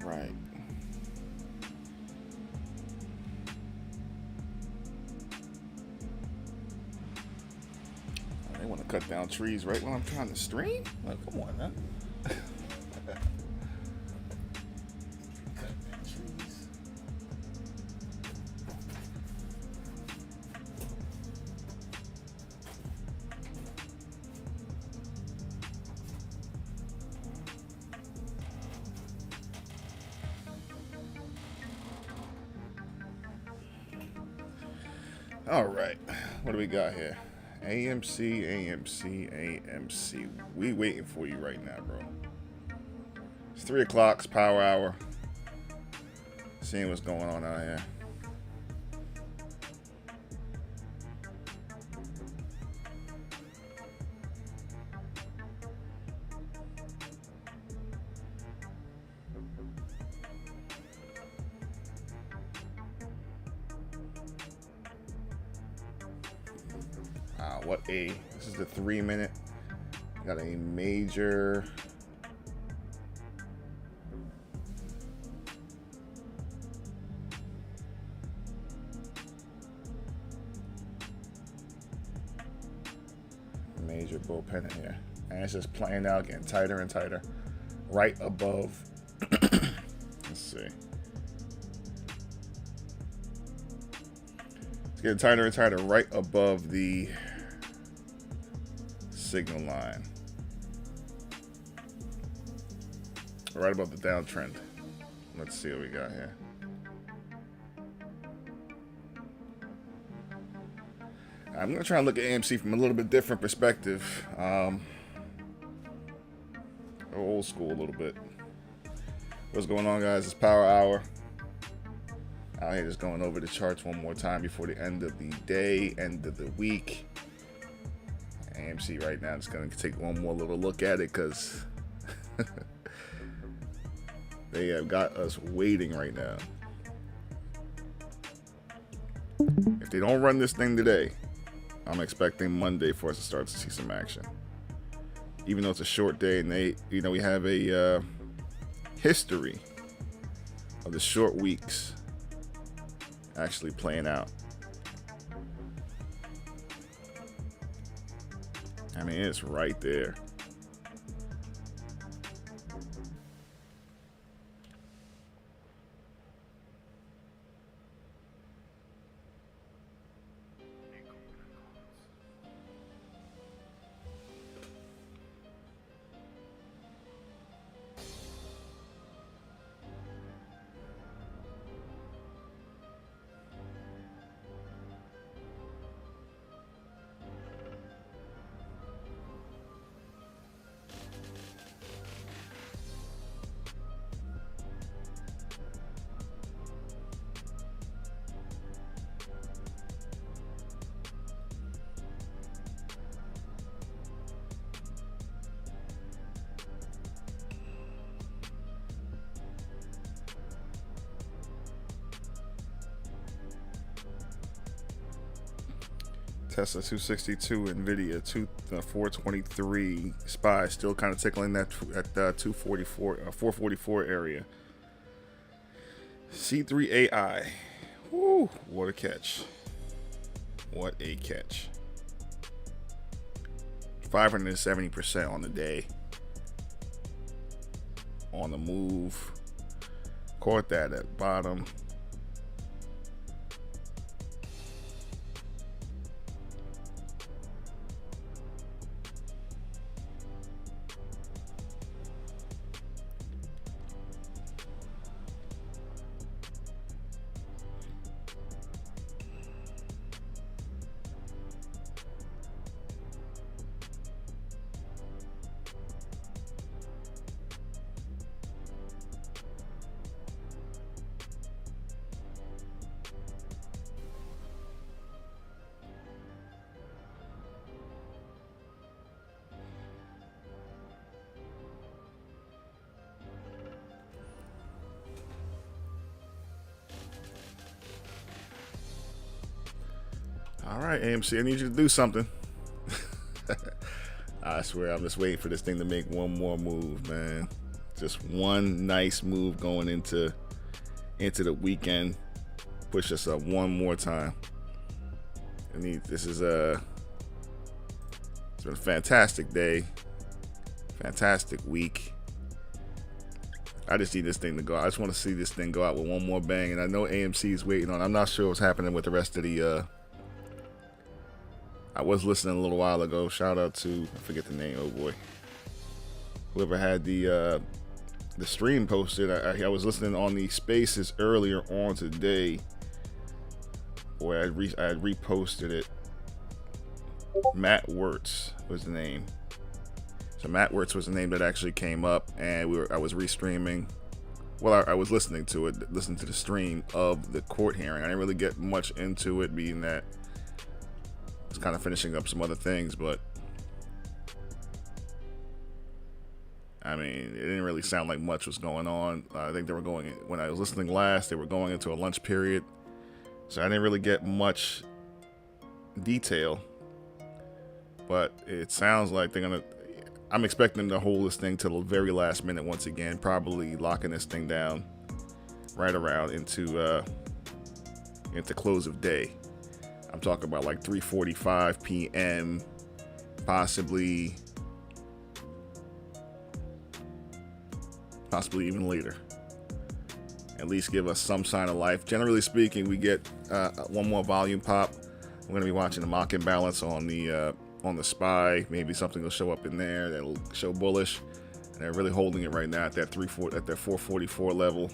right. They want to cut down trees right when I'm trying to stream? Like, come on, man. Cut down trees. All right, what do we got here? AMC, AMC, AMC. We waiting for you right now, bro. It's 3 o'clock, it's power hour. Seeing what's going on out here. This is the 3-minute. Got a major bull pennant here, and it's just playing out, getting tighter and tighter, right above. Let's see. It's getting tighter and tighter, right above the signal line, right above the downtrend. Let's see what we got here. I'm gonna try and look at AMC from a little bit different perspective, old school a little bit. What's going on, guys? It's Power Hour. Out here just going over the charts one more time before the end of the day, end of the week. AMC right now, just gonna take one more little look at it because they have got us waiting right now. If they don't run this thing today, I'm expecting Monday for us to start to see some action. Even though it's a short day, and we have a history of the short weeks actually playing out. I mean, it's right there. Tesla 262, Nvidia 423, SPY still kind of tickling that at 244, 444 area. C3 AI, woo, what a catch! What a catch! 570% on the day. On the move, caught that at bottom. All right, AMC, I need you to do something. I swear, I'm just waiting for this thing to make one more move, man. Just one nice move going into the weekend. Push us up one more time. This is it's been a fantastic day, fantastic week. I just need this thing to go. I just want to see this thing go out with one more bang. And I know AMC is waiting on. I'm not sure what's happening with the rest of the. I was listening a little while ago. Shout out to, I forget the name. Oh boy, whoever had the stream posted. I was listening on the Spaces earlier on today, where I had reposted it. Matt Wirtz was the name. So Matt Wirtz was the name that actually came up, and I was restreaming. Well, I was listening to the stream of the court hearing. I didn't really get much into it, being that I was kind of finishing up some other things, but I mean, it didn't really sound like much was going on. I think when I was listening last, they were going into a lunch period, so I didn't really get much detail. But it sounds like I'm expecting them to hold this thing till the very last minute once again, probably locking this thing down right around into close of day. I'm talking about like 3:45 p.m., possibly even later. At least give us some sign of life. Generally speaking, we get one more volume pop. We're going to be watching the mock imbalance on the SPY. Maybe something will show up in there that'll show bullish, and they're really holding it right now at that 444 level.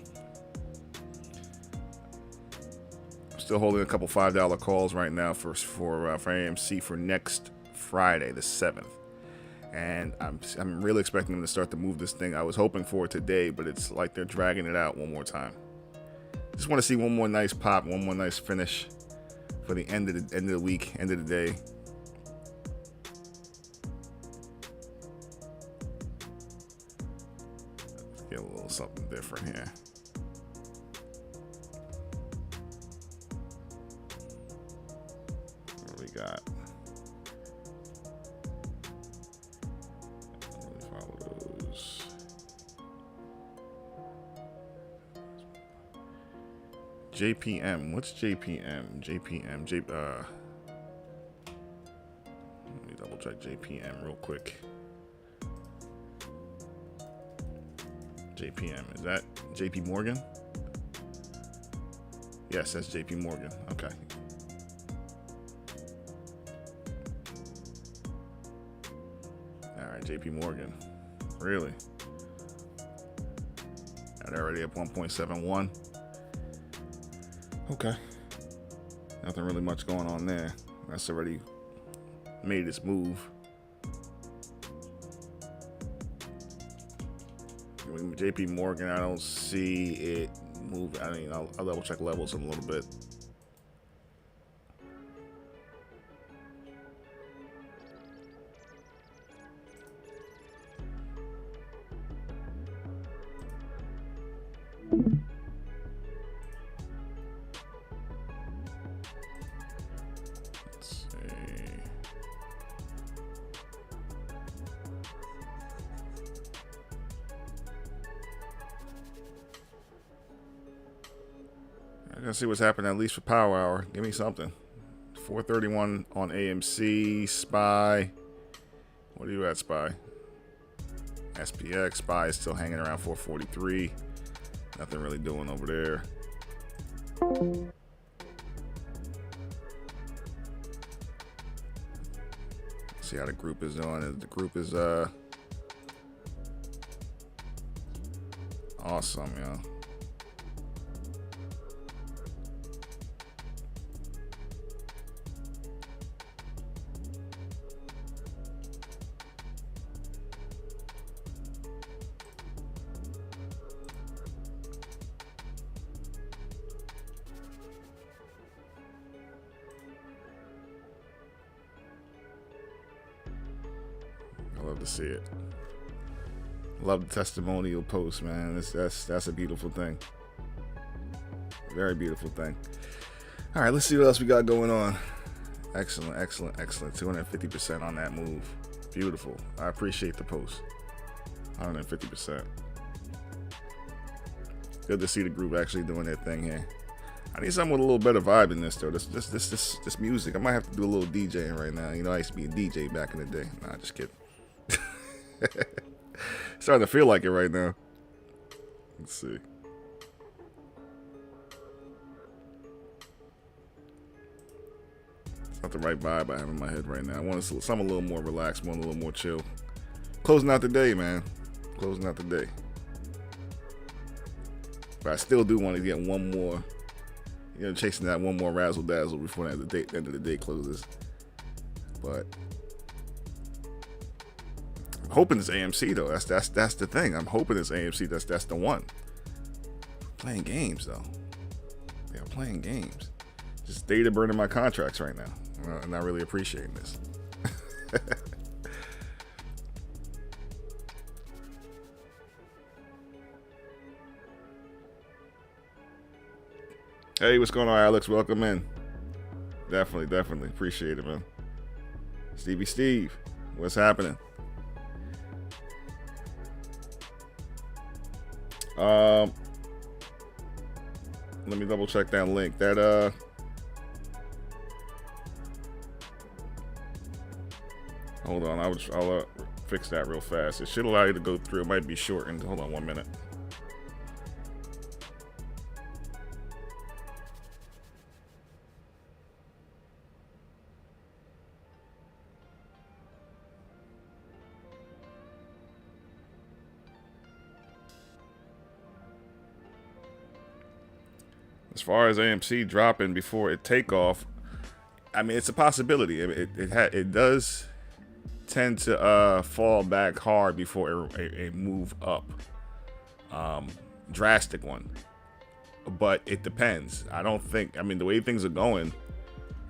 I'm still holding a couple $5 calls right now for AMC for next Friday, the 7th, and I'm really expecting them to start to move this thing. I was hoping for it today, but it's like they're dragging it out one more time. Just want to see one more nice pop, one more nice finish for the end of the week, end of the day. Get a little something different here. What do we got? Let me follow those. JPM. What's JPM? Let me double check JPM real quick. JPM, is that JP Morgan? Yes, that's JP Morgan. Okay. All right, JP Morgan. Really? And already up 1.71. Okay. Nothing really much going on there. That's already made its move. JP Morgan, I don't see it move. I mean, I'll double check levels in a little bit. Let's see. I gotta see what's happening at least for Power Hour. Give me something. 431 on AMC. SPY. What are you at, SPY? SPX. SPY is still hanging around 443. Nothing really doing over there. See how the group is doing. The group is awesome, yo. I love to see it. Love the testimonial post, man. That's a beautiful thing. Very beautiful thing. All right, let's see what else we got going on. Excellent, excellent, excellent. 250% on that move. Beautiful. I appreciate the post. 150%. Good to see the group actually doing their thing here. I need something with a little better vibe in this though. This music. I might have to do a little DJing right now. You know, I used to be a DJ back in the day. Nah, just kidding. Starting to feel like it right now. Let's see. It's not the right vibe I have in my head right now. I want something a little more relaxed, one a little more chill. Closing out the day, man. Closing out the day. But I still do want to get one more, you know, chasing that one more razzle dazzle before the end of the day closes. But I'm hoping it's AMC though. That's the thing. I'm hoping it's AMC. That's the one. Playing games though. They are playing games. Just data burning my contracts right now. I'm not really appreciating this. Hey, what's going on, Alex? Welcome in. Definitely. Appreciate it, man. Stevie Steve, what's happening? Let me double check that link. Hold on, I'll fix that real fast. It should allow you to go through. It might be shortened. Hold on 1 minute. As far as AMC dropping before it take off, I mean, it's a possibility. It does tend to fall back hard before a move up, drastic one. But it depends. I don't think. I mean, the way things are going,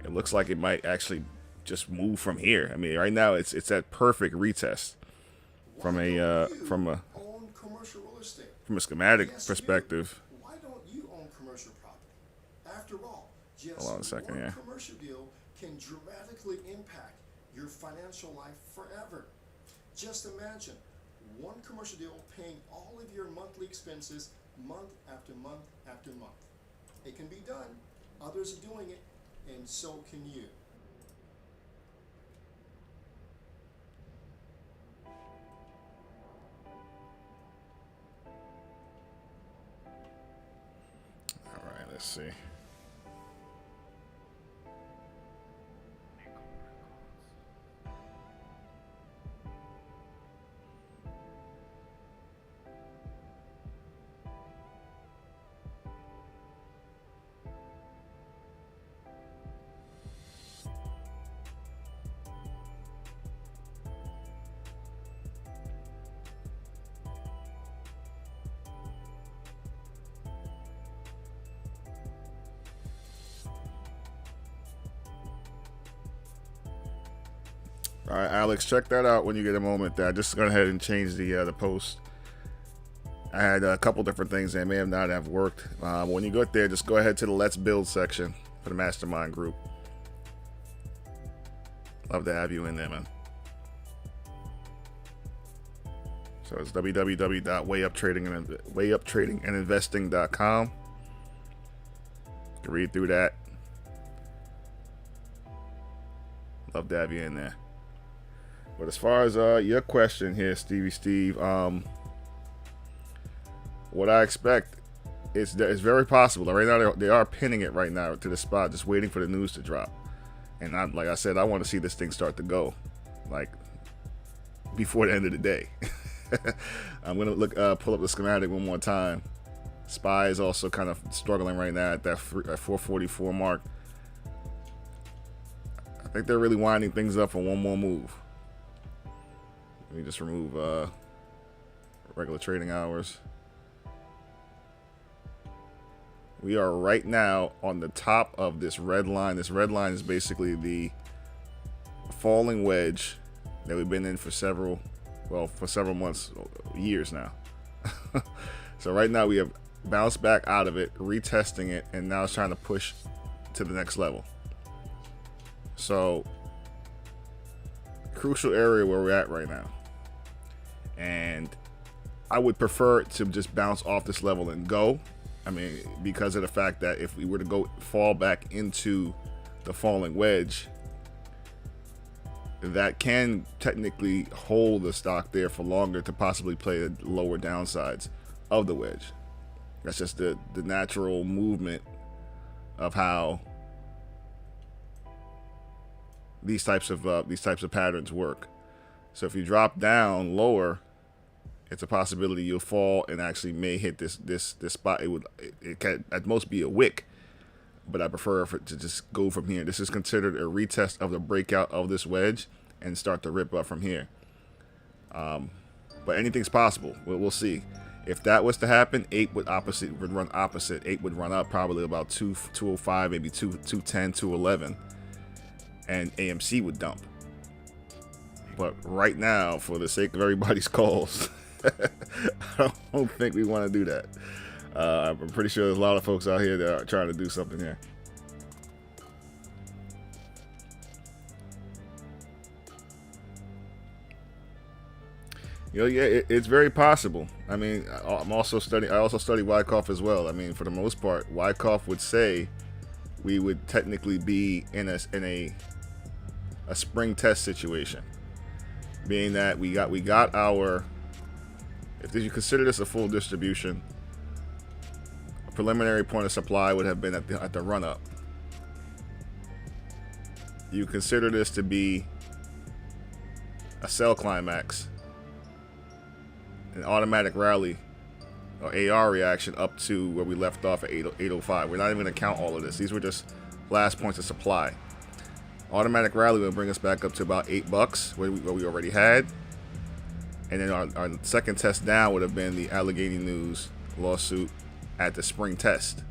it looks like it might actually just move from here. I mean, right now it's that perfect retest from a schematic perspective. Hold on a second here. Commercial deal can dramatically impact your financial life forever. Just imagine one commercial deal paying all of your monthly expenses month after month after month. It can be done. Others are doing it, and so can you. All right, let's see. All right, Alex, check that out when you get a moment. I just go ahead and change the post. I had a couple different things that may have not have worked. When you go there, just go ahead to the Let's Build section for the mastermind group. Love to have you in there, man. So it's www.wayuptradingandinvesting.com. You can read through that. Love to have you in there. But as far as your question here, Stevie Steve, what I expect is that it's very possible. Right now, they are pinning it right now to the spot, just waiting for the news to drop. And like I said, I want to see this thing start to go, like before the end of the day. I'm gonna pull up the schematic one more time. SPY is also kind of struggling right now at that 444 mark. I think they're really winding things up for one more move. Let me just remove regular trading hours. We are right now on the top of this red line. This red line is basically the falling wedge that we've been in for several months, years now. So right now we have bounced back out of it, retesting it, and now it's trying to push to the next level. So, crucial area where we're at right now. And I would prefer it to just bounce off this level and go. I mean, because of the fact that if we were to go fall back into the falling wedge, that can technically hold the stock there for longer to possibly play the lower downsides of the wedge. That's just the natural movement of how these types of patterns work. So if you drop down lower, it's a possibility you'll fall and actually may hit this spot. It can at most be a wick, but I prefer for it to just go from here. This is considered a retest of the breakout of this wedge and start to rip up from here. But anything's possible. We'll see. If that was to happen, 8 would run opposite. 8 would run up probably about 205, maybe 210, 211, and AMC would dump. But right now, for the sake of everybody's calls, I don't think we want to do that. I'm pretty sure there's a lot of folks out here that are trying to do something here. Yeah, it's very possible. I mean, I also study Wyckoff as well. I mean, for the most part, Wyckoff would say we would technically be in a spring test situation, being that we got our. If you consider this a full distribution, a preliminary point of supply would have been at the run up. You consider this to be a sell climax, an automatic rally or AR reaction up to where we left off at 805. We're not even going to count all of this. These were just last points of supply. Automatic rally will bring us back up to about $8 where we already had. And then our second test down would have been the Allegheny News lawsuit at the spring test.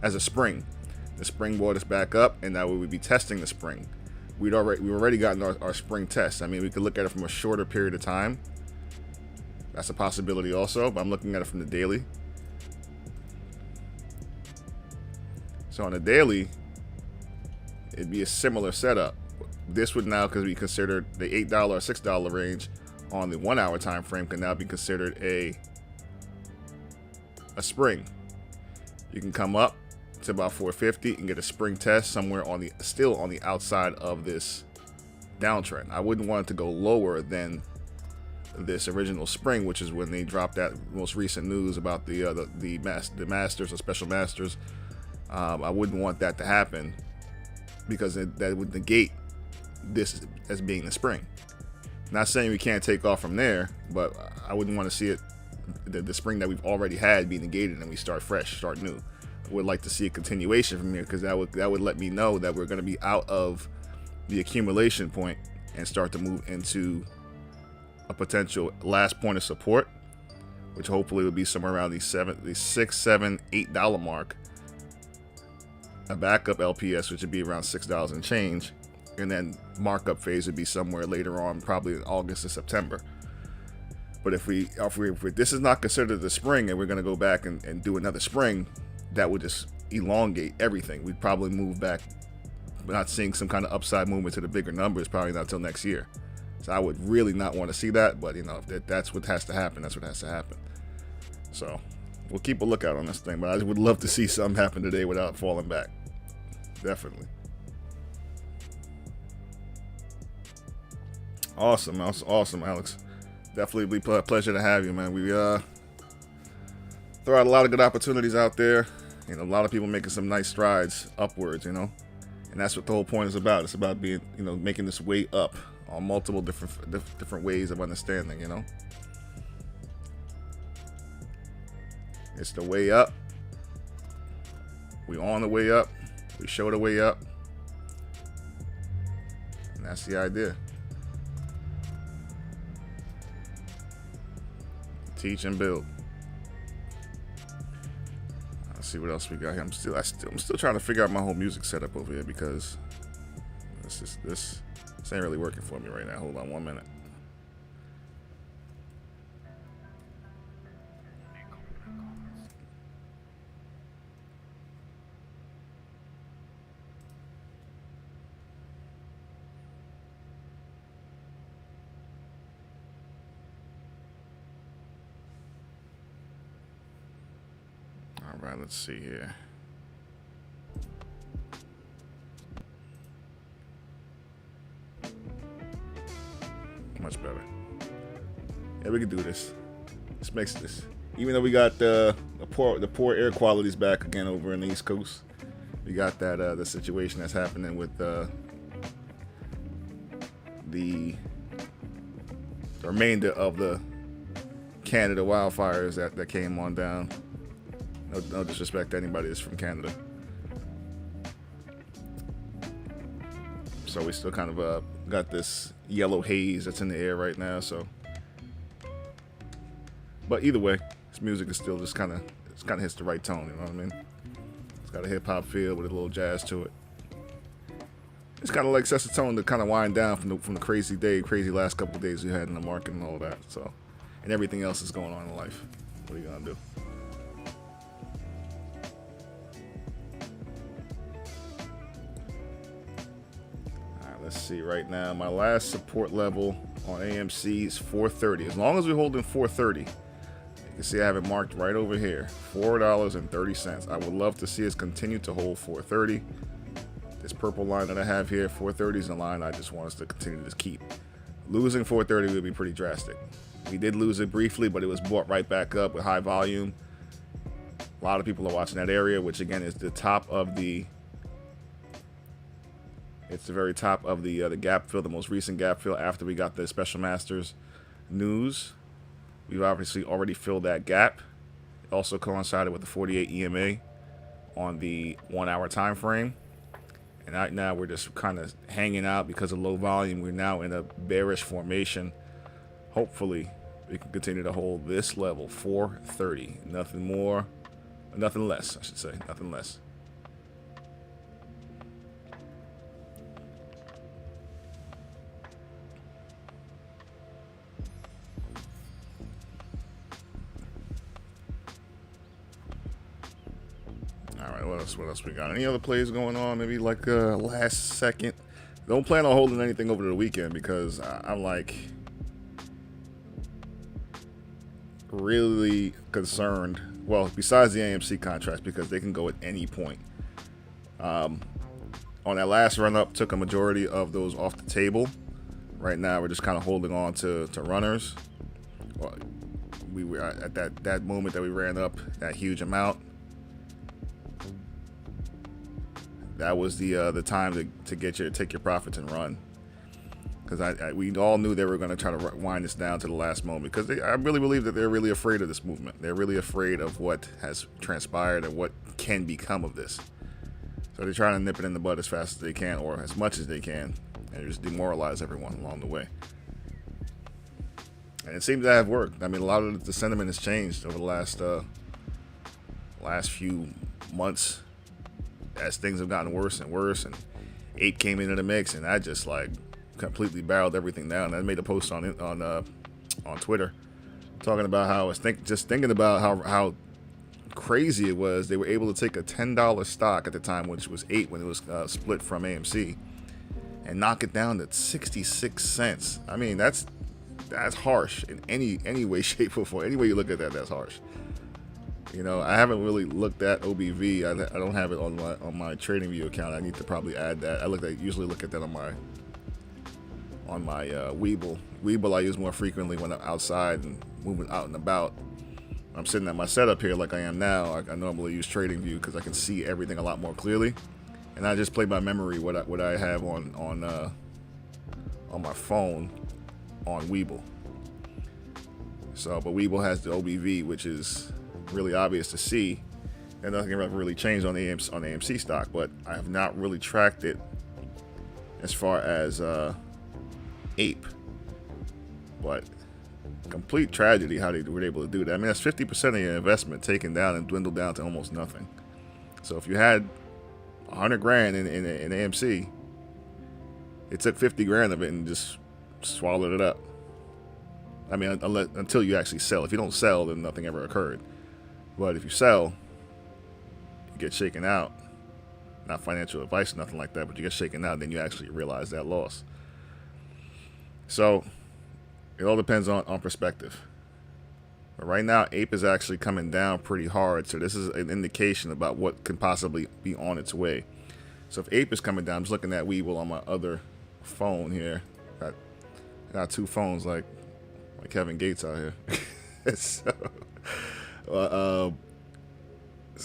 As a spring. The spring brought us back up, and now we would be testing the spring. We've already gotten our spring test. I mean, we could look at it from a shorter period of time. That's a possibility also, but I'm looking at it from the daily. So on the daily, it'd be a similar setup. This would now, because we considered the $8 or $6 range on the 1 hour time frame, can now be considered a spring. You can come up to about 450 and get a spring test somewhere still on the outside of this downtrend. I wouldn't want it to go lower than this original spring, which is when they dropped that most recent news about the masters or special masters. I wouldn't want that to happen because that would negate this as being the spring. Not saying we can't take off from there, but I wouldn't want to see it, the spring that we've already had, be negated and we start fresh, start new. I would like to see a continuation from here, because that would let me know that we're going to be out of the accumulation point and start to move into a potential last point of support, which hopefully will be somewhere around the $6, $7, $8 mark. A backup LPS, which would be around $6 and change. And then markup phase would be somewhere later on, probably in August or September. But if this is not considered the spring and we're going to go back and do another spring, that would just elongate everything. We'd probably move back, but not seeing some kind of upside movement to the bigger numbers, probably not until next year. So I would really not want to see that, but if that's what has to happen, that's what has to happen. So we'll keep a lookout on this thing, but I would love to see something happen today without falling back. Definitely. Awesome, Alex. Definitely be a pleasure to have you, man. We throw out a lot of good opportunities out there. A lot of people making some nice strides upwards, and that's what the whole point is about. It's about being, making this way up on multiple different ways of understanding, It's the way up. We on the way up. We show the way up. And that's the idea. Teach and build. Let's see what else we got here. I'm still trying to figure out my whole music setup over here, because this ain't really working for me right now. Hold on 1 minute. All right, let's see here. Much better. Yeah, we can do this. This makes this. Even though we got the poor air quality's back again over in the East Coast, we got that the situation that's happening with the remainder of the Canada wildfires that came on down. No disrespect to anybody that's from Canada. So we still kind of got this yellow haze that's in the air right now. So, but either way, this music is still just kind of hits the right tone. You know what I mean? It's got a hip hop feel with a little jazz to it. It's kind of like sets the tone to kind of wind down from the crazy last couple of days we had in the market and all that. So, and everything else is going on in life. What are you gonna do? Let's see right now. My last support level on AMC is 430. As long as we're holding 430, you can see I have it marked right over here, $4.30. I would love to see us continue to hold 430. This purple line that I have here, 430 is the line I just want us to continue to keep. Losing 430 would be pretty drastic. We did lose it briefly, but it was brought right back up with high volume. A lot of people are watching that area, which again is the top of the. It's the very top of the gap fill, the most recent gap fill after we got the Special Masters news. We've obviously already filled that gap. It also coincided with the 48 EMA on the 1 hour time frame. And right now we're just kind of hanging out because of low volume. We're now in a bearish formation. Hopefully we can continue to hold this level, 430. Nothing more, nothing less, I should say, nothing less. What else we got? Any other plays going on? Maybe like last second. Don't plan on holding anything over the weekend because I'm like really concerned. Well, besides the AMC contracts, because they can go at any point. On that last run up, took a majority of those off the table. Right now, we're just kind of holding on to runners. Well, we were at that moment that we ran up that huge amount. That was the time to take your profits and run, because we all knew they were going to try to wind this down to the last moment, because I really believe that they're really afraid of this movement. They're really afraid of what has transpired and what can become of this. So they're trying to nip it in the bud as fast as they can, or as much as they can, and just demoralize everyone along the way. And it seems to have worked. I mean, a lot of the sentiment has changed over the last few months, as things have gotten worse and worse, and Ape came into the mix, and I just like completely barreled everything down. I made a post on Twitter talking about how I was thinking about how crazy it was. They were able to take a $10 stock at the time, which was Ape when it was split from AMC, and knock it down to 66 cents. I mean, that's harsh in any way, shape, or form. Any way you look at that, that's harsh. You know, I haven't really looked at OBV. I don't have it on my TradingView account. I need to probably add that. I usually look at that on my Webull. Webull I use more frequently when I'm outside and moving out and about. I'm sitting at my setup here like I am now. I normally use TradingView because I can see everything a lot more clearly, and I just play by memory what I have on my phone on Webull. So, but Webull has the OBV, which is really obvious to see, and nothing really changed on the AMC stock, but I have not really tracked it as far as Ape. But complete tragedy how they were able to do that. I mean, that's 50% of your investment taken down and dwindled down to almost nothing. So if you had 100 grand in AMC, it took 50 grand of it and just swallowed it up. I mean, until you actually sell. If you don't sell, then nothing ever occurred. But if you sell, you get shaken out. Not financial advice, nothing like that, but you get shaken out, then you actually realize that loss. So it all depends on perspective. But right now, APE is actually coming down pretty hard. So this is an indication about what can possibly be on its way. So if APE is coming down, I'm just looking at Webull on my other phone here. Got two phones like Kevin Gates out here. so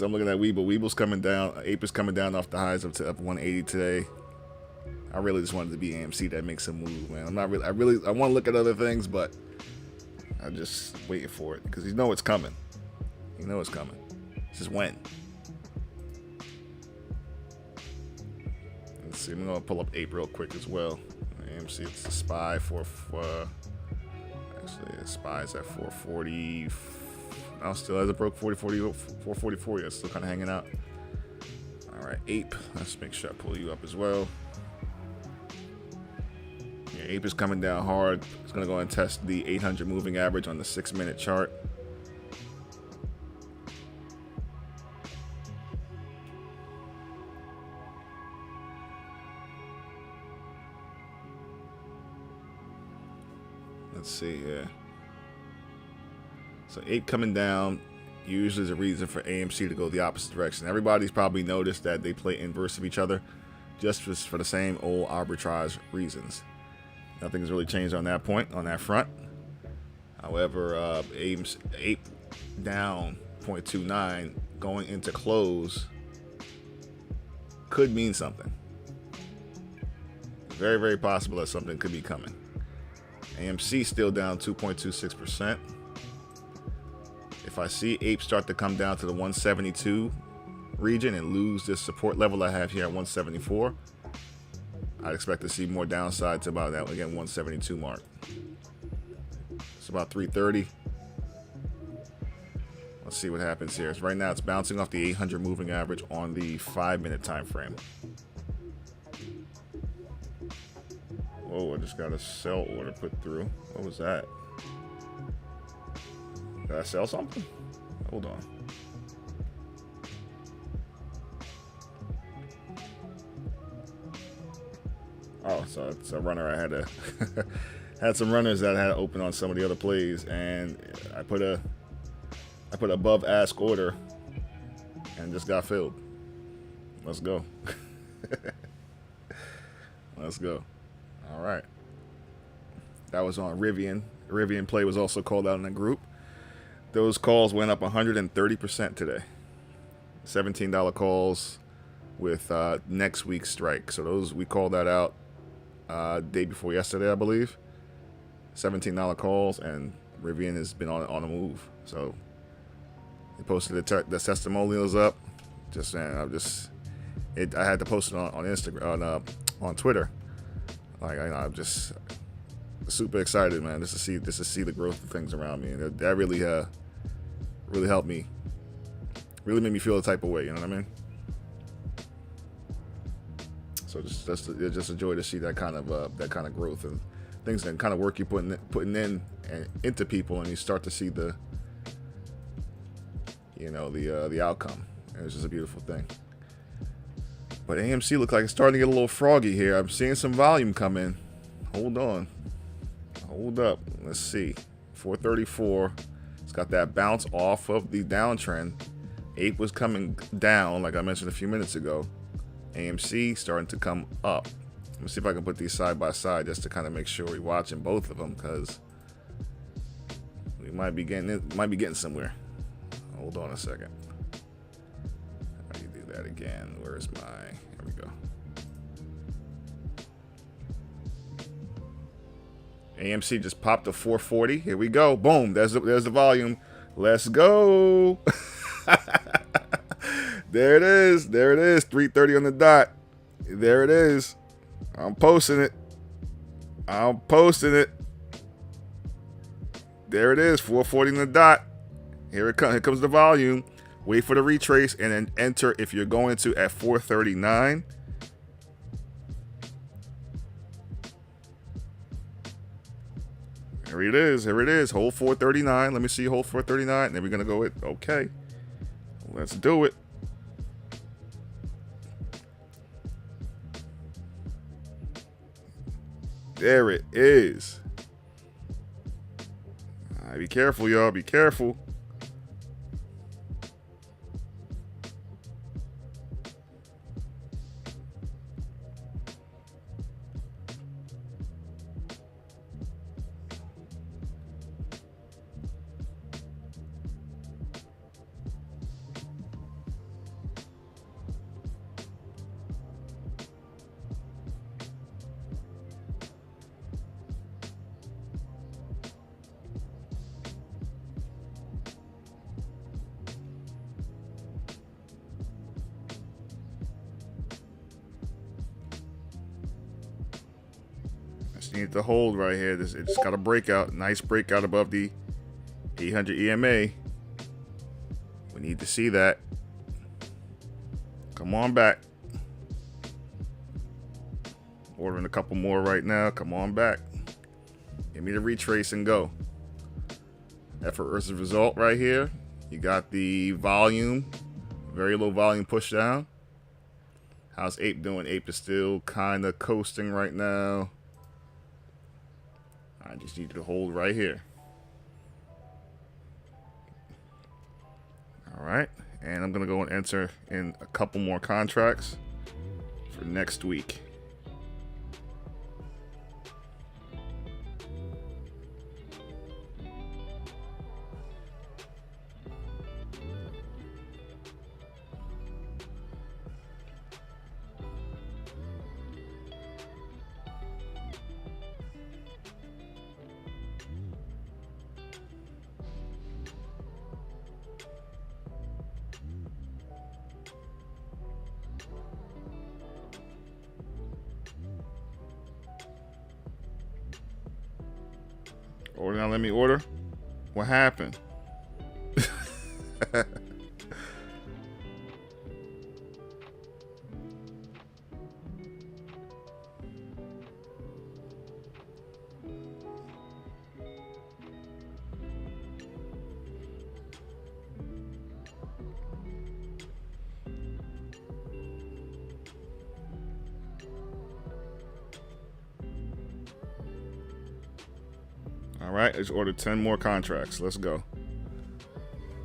I'm looking at Webull. Webull's coming down. APE is coming down off the highs up to up 180 today. I really just wanted to be AMC that makes a move, man. I'm not really. I want to look at other things, but I'm just waiting for it because you know it's coming. You know it's coming. It's just when. Let's see. I'm gonna pull up APE real quick as well. AMC, it's the SPY for actually the SPY's at 440. Now still hasn't broke 444 yet. Still kind of hanging out. All right, APE. Let's make sure I pull you up as well. Yeah, APE is coming down hard. It's gonna go and test the 800 moving average on the 6-minute chart. Let's see here. So APE coming down usually is a reason for AMC to go the opposite direction. Everybody's probably noticed that they play inverse of each other just for the same old arbitrage reasons. Nothing's really changed on that point, on that front. However, APE down 0.29 going into close could mean something. Very, very possible that something could be coming. AMC still down 2.26%. If I see APE start to come down to the 172 region and lose this support level I have here at 174, I'd expect to see more downside to about that, again, 172 mark. It's about 330. Let's see what happens here. Right now it's bouncing off the 800 moving average on the 5-minute time frame. Whoa, I just got a sell order put through. What was that? Did I sell something? Hold on. Oh, so it's a runner I had to had some runners that I had to open on some of the other plays, and I put a above ask order and just got filled. Let's go. Let's go. All right. That was on Rivian. The Rivian play was also called out in the group. Those calls went up 130% today. $17 calls with next week's strike. So those, we called that out day before yesterday, I believe. $17 calls, and Rivian has been on the move. So they posted the testimonials up. Just saying, I had to post it on Instagram, on Twitter. Like I'm just super excited, man, just to see the growth of things around me, and that really helped me, really made me feel the type of way, you know what I mean? So just a joy to see that kind of growth and things, and kind of work you're putting in and into people, and you start to see the outcome, and it's just a beautiful thing. But AMC looks like it's starting to get a little froggy here. I'm seeing some volume come in. Hold on. Hold up. Let's see. 434. It's got that bounce off of the downtrend. APE was coming down, like I mentioned a few minutes ago. AMC starting to come up. Let me see if I can put these side by side just to kind of make sure we're watching both of them, because we might be getting somewhere. Hold on a second. How do you do that again? Where's my... Here we go. AMC just popped a 440. Here we go. Boom. There's the volume. Let's go. There it is. There it is. 3:30 on the dot. There it is. I'm posting it. There it is. 440 on the dot. Here it comes. Here comes the volume. Wait for the retrace and then enter if you're going to at 439. Here it is. Here it is. Hold 439. Let me see. Hold 439. And then we're going to go with, okay. Let's do it. There it is. Be careful, y'all. Be careful. Need to hold right here. It just got a breakout. Nice breakout above the 800 EMA. We need to see that. Come on back. Ordering a couple more right now. Come on back. Give me the retrace and go. Effort versus result right here. You got the volume. Very low volume push down. How's Ape doing? Ape is still kind of coasting right now. I just need to hold right here. All right. And I'm going to go and enter in a couple more contracts for next week. Order now, let me order. What happened? All right, let's order 10 more contracts. Let's go.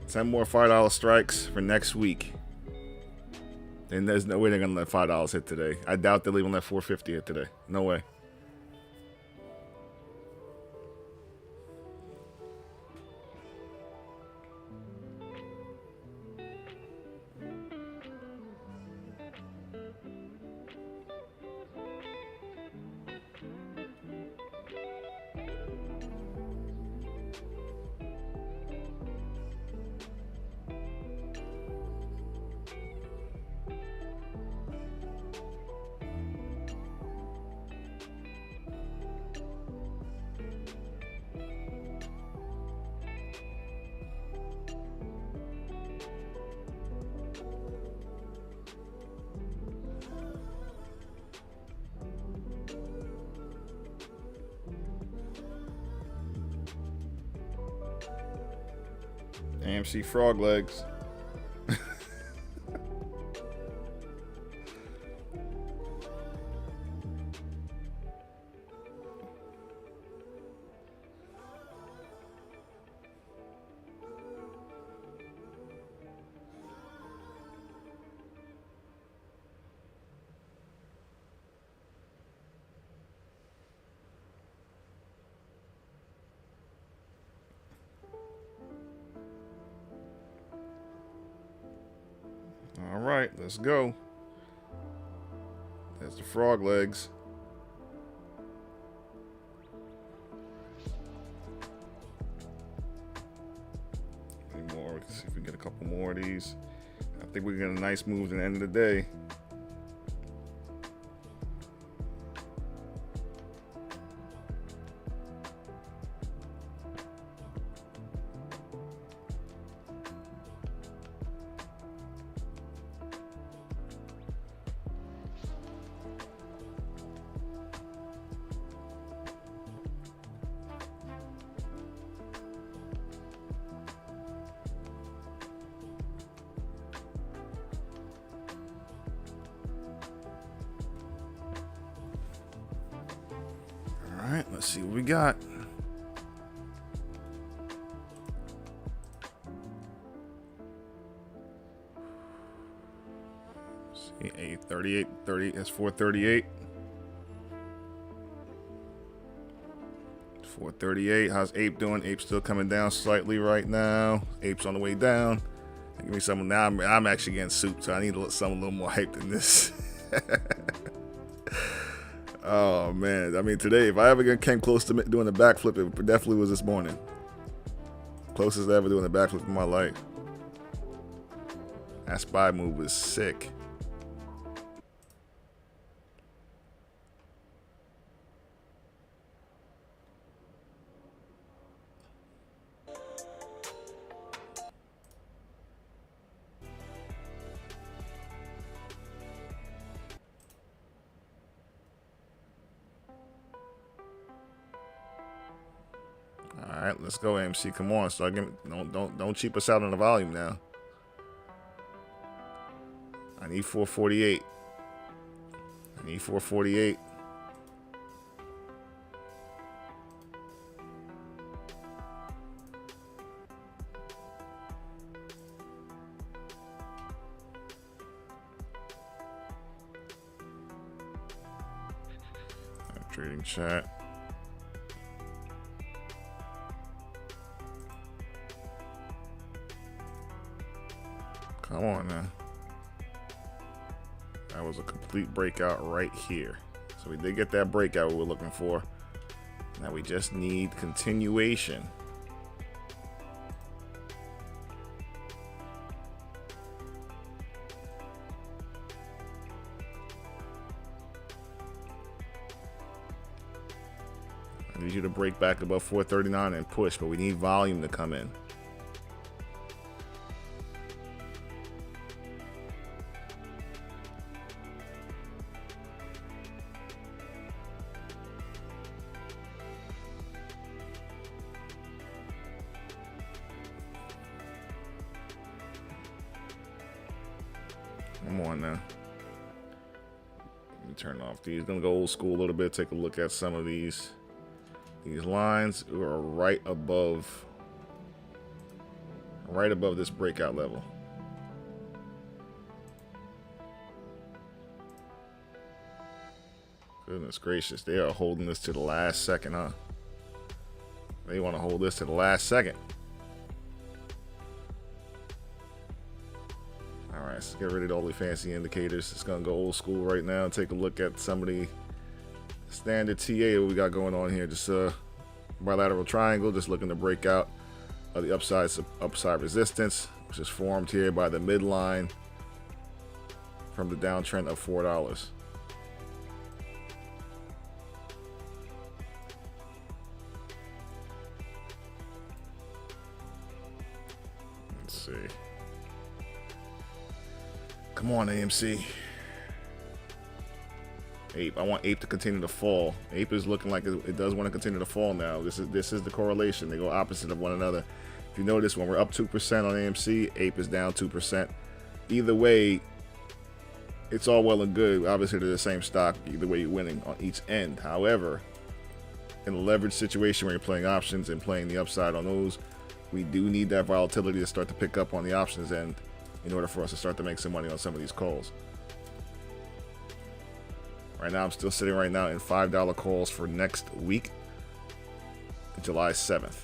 10 more $5 strikes for next week. And there's no way they're going to let $5 hit today. I doubt they'll even let $4.50 hit today. No way. AMC frog legs. All right, let's go. There's the frog legs. Any more? Let's see if we get a couple more of these. I think we get a nice move at the end of the day. All right, let's see what we got. 38, 30, that's 438. 438. How's Ape doing? Ape's still coming down slightly right now. Ape's on the way down. Give me some. Now I'm actually getting soup, so I need something a little more hype than this. Oh man, I mean today, if I ever came close to doing a backflip, it definitely was this morning. Closest I ever doing a backflip in my life. That SPY move was sick. All right, let's go, AMC. Come on, start giving. Don't cheap us out on the volume now. I need 448. I need 448. Trading chat. Come on now. That was a complete breakout right here. So we did get that breakout we were looking for. Now we just need continuation. I need you to break back above 439 and push, but we need volume to come in. Come on now. Let me turn off these. Gonna go old school a little bit. Take a look at some of these lines are right above this breakout level. Goodness gracious, they are holding this to the last second, huh? They want to hold this to the last second. All right, let's get rid of all the fancy indicators. It's gonna go old school right now. Take a look at some of the standard TA we got going on here. Just bilateral triangle, just looking to break out of the upside resistance, which is formed here by the midline from the downtrend of $4. Let's see. Come on, AMC. Ape. I want Ape to continue to fall. Ape is looking like it does want to continue to fall now. This is the correlation. They go opposite of one another. If you notice, when we're up 2% on AMC, Ape is down 2%. Either way, it's all well and good. Obviously, they're the same stock. Either way, you're winning on each end. However, in a leverage situation where you're playing options and playing the upside on those, we do need that volatility to start to pick up on the options end in order for us to start to make some money on some of these calls. Right now, I'm still sitting right now in $5 calls for next week, July 7th.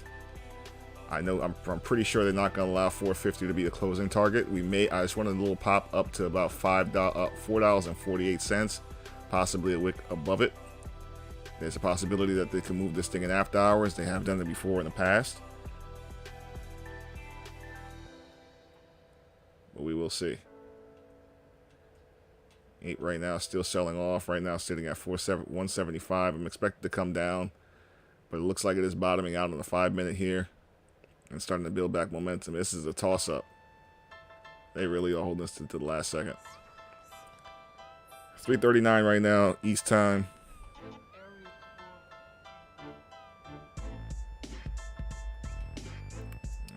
I know I'm pretty sure they're not going to allow 450 to be the closing target. I just wanted a little pop up to about $4.48, possibly a wick above it. There's a possibility that they can move this thing in after hours. They have done it before in the past, but we will see. Ape right now still selling off. Right now sitting at 175. I'm expected to come down, but it looks like it is bottoming out on the 5-minute here and starting to build back momentum. This is a toss-up. They really are holding this to the last second. 3:39 right now, East time.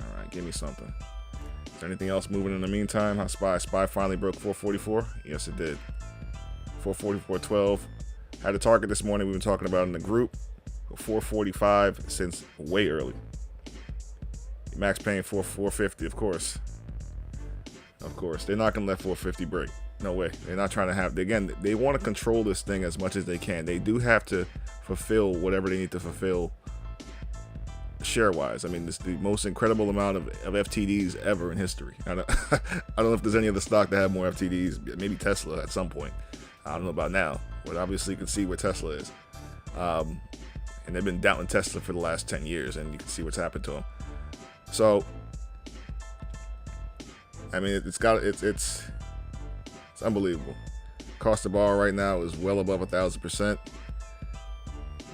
All right, give me something. Is there anything else moving in the meantime? How SPY finally broke 444? Yes, it did. 444.12. Had a target this morning we've been talking about in the group. 445 since way early. Max paying for 450, of course. Of course. They're not going to let 450 break. No way. They're not trying to have. Again, they want to control this thing as much as they can. They do have to fulfill whatever they need to fulfill share-wise. I mean, this is the most incredible amount of FTDs ever in history. I don't know if there's any other stock that have more FTDs. Maybe Tesla at some point. I don't know about now, but obviously you can see where Tesla is. And they've been doubting Tesla for the last 10 years, and you can see what's happened to them. So, I mean, it's unbelievable. Cost to borrow right now is well above 1,000%.